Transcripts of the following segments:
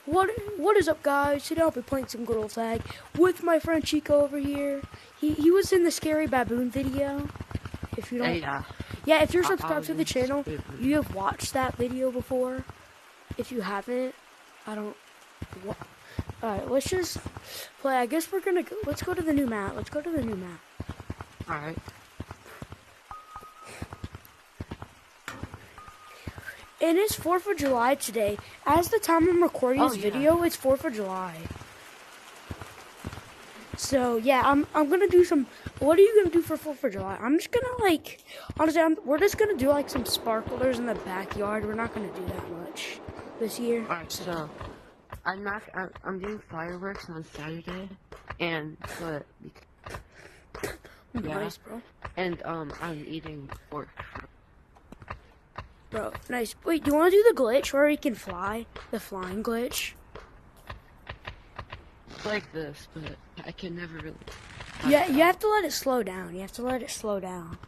What is up, guys? Today I'll be playing some good old tag with my friend Chico over here. He was in the scary baboon video. If you don't, yeah, if you're subscribed to the channel, you have watched that video before. If you haven't, I don't. Alright, let's just play. I guess we're gonna go. Let's go to the new map. Let's go to the new map. Alright. And it's 4th of July today. As the time I'm recording this video, it's 4th of July. So yeah, I'm gonna do some. What are you gonna do for 4th of July? I'm just gonna honestly, we're just gonna do like some sparklers in the backyard. We're not gonna do that much this year. Alright, so I'm doing fireworks on Saturday, but Nice, bro. And I'm eating pork. Bro, nice. Wait, do you want to do the glitch where we can fly? The flying glitch? It's like this, but I can never really. Yeah, you have to let it slow down. You have to let it slow down.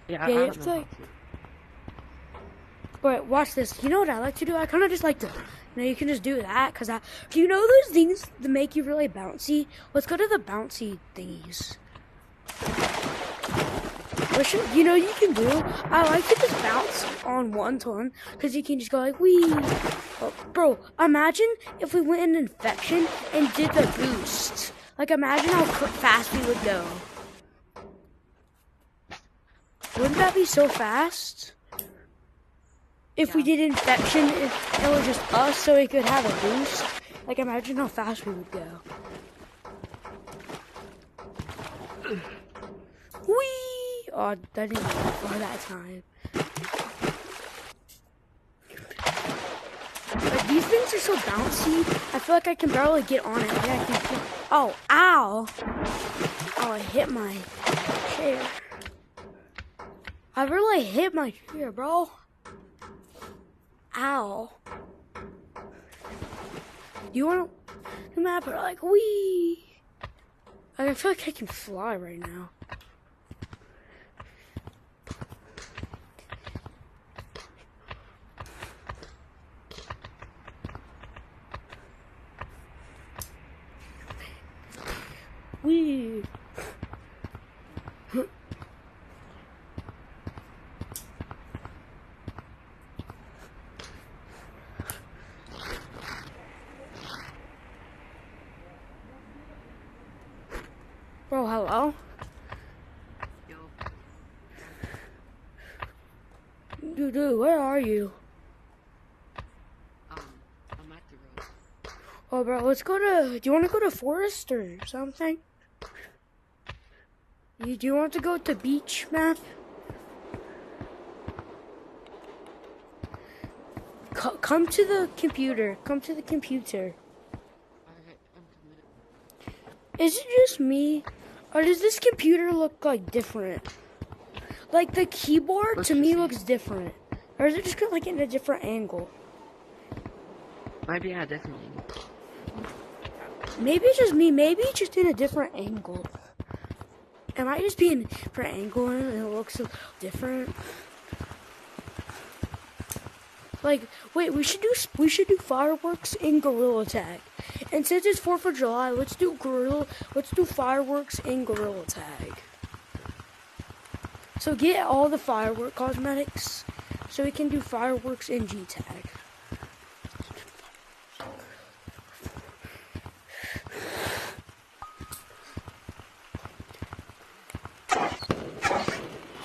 Yeah, you have to. But watch this. You know what I like to do? I kind of just like to. You can just do that because do you know those things that make you really bouncy? Let's go to the bouncy thingies. You know you can do? I like to just bounce on one ton because you can just go like wee. Oh, bro, imagine if we went in infection and did the boost. Like imagine how fast we would go. Wouldn't that be so fast? If we did infection, it was just us, so we could have a boost. Like, imagine how fast we would go. Whee! Oh, that didn't go far that time. Like, these things are so bouncy. I feel like I can barely get on it. Like, I can. Oh, ow! Oh, I hit my chair. I really hit my chair, bro. Ow. You want to map it like wee? I feel like I can fly right now. Wee. Bro, hello? Yo. Dude, where are you? I'm at the road. Oh, bro, let's go to. Do you want to go to forest or something? Do you want to go to beach, man? Come to the computer. Come to the computer. Alright, I'm committed. Is it just me? Or does this computer look like different? Like the keyboard to me looks different. Or is it just like in a different angle? Maybe at a different angle. Maybe it's just me. Maybe it's just in a different angle. It might just be in a different angle and it looks different. Like, wait, we should do fireworks in Gorilla Tag. And since it's 4th of July, let's do fireworks in Gorilla Tag. So get all the firework cosmetics so we can do fireworks in gtag.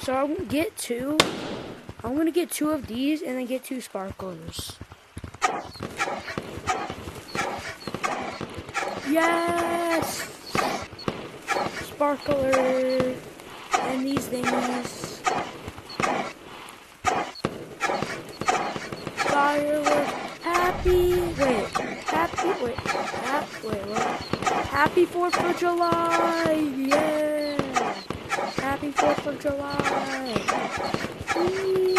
So I'm gonna get two. I'm gonna get 2 of these and then get 2 sparklers. Yes! Sparkler and these things. Fireworks. Happy 4th of July! Yeah! Happy 4th of July! Whee!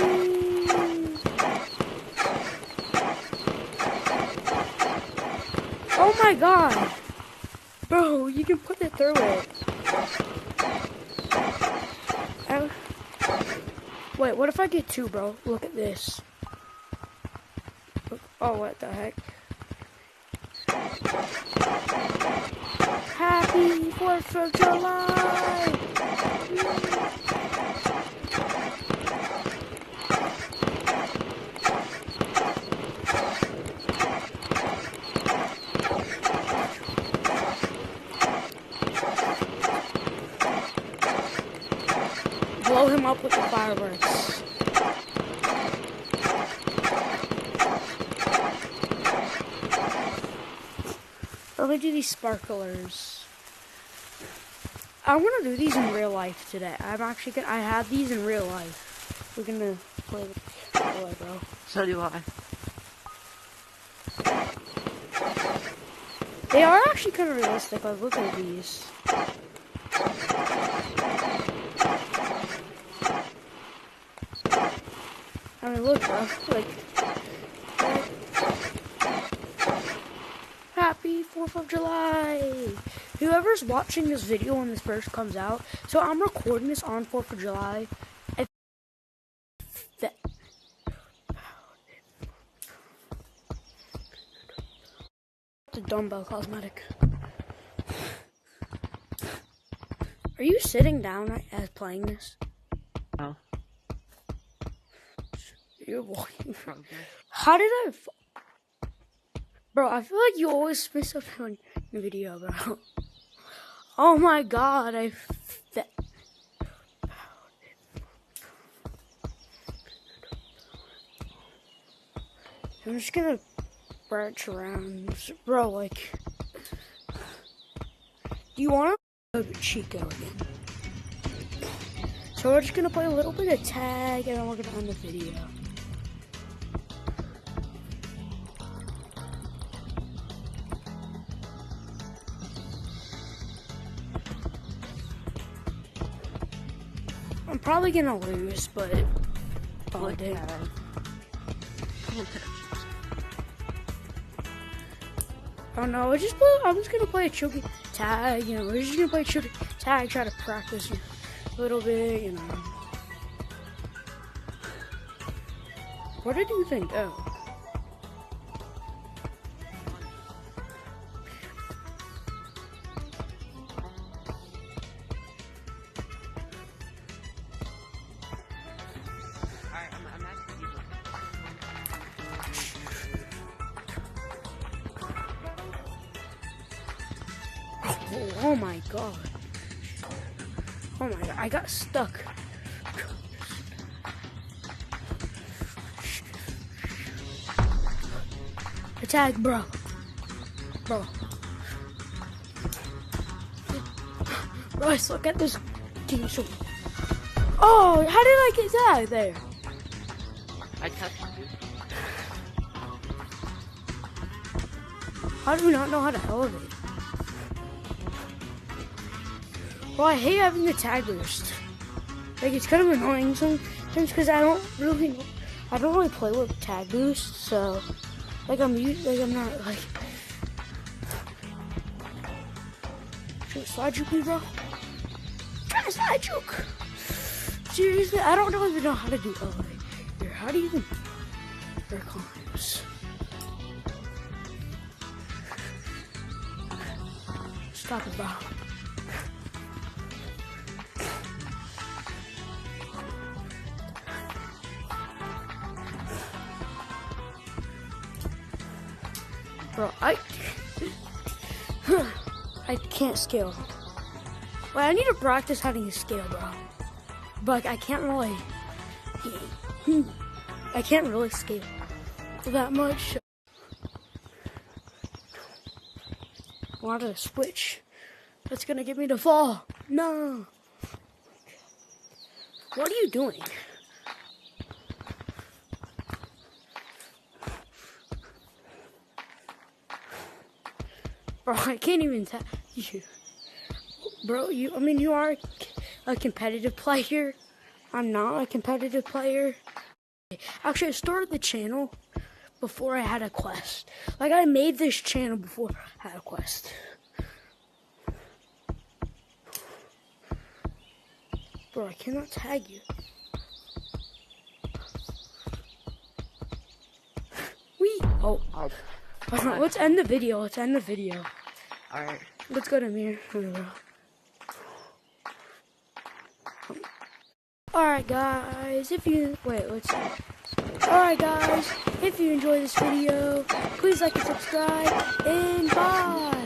Oh my god! Bro, you can put it through it. Wait, what if I get 2, bro? Look at this. Oh, what the heck? Happy 4th of July! Blow him up with the fireworks. Let me do these sparklers. I want to do these in real life today. I have these in real life. We're gonna play with boy, bro. So do I. They are actually kind of realistic. Like, look at these. I mean, look, bro. Like, happy 4th of July! Whoever's watching this video when this first comes out, so I'm recording this on 4th of July. The dumbbell cosmetic. Are you sitting down as playing this? No. You're walking. Okay. How did I? Bro, I feel like you always miss up on the video, bro. Oh my god, I'm just gonna branch around. Bro, like, do you want to go to Chico again? So we're just gonna play a little bit of tag and then we're gonna end the video. I'm probably gonna lose, but oh damn. Oh no, I'm just gonna play a choking tag, you know, we're just gonna play choking tag, try to practice a little bit, you know. Where did you think? Oh. Oh my god. Oh my god, I got stuck. Attack, bro. Bro. Bryce, look at this. Oh, how did I get that there? I touched you. How do we not know how to elevate? Well, I hate having the tag boost. Like, it's kind of annoying sometimes because I don't really play with tag boost, so like I'm not like. Should I slide juke me, bro? Try to slide juke. Seriously, I don't even know how to do elevate here. How do you even work on this? Stop it, bro. Bro, I can't scale. Well, I need to practice how to scale, bro. But I can't really scale that much. I wanted to switch. That's gonna get me to fall. No. What are you doing? Bro, I can't even tell you. Bro, you are a competitive player. I'm not a competitive player. Actually, I started the channel before I had a quest. Like, I made this channel before I had a quest. Bro, I cannot tag you. Oh. Let's end the video. Let's end the video. Alright. Let's go to Mir. Alright guys, if you enjoy this video, please like and subscribe, and bye!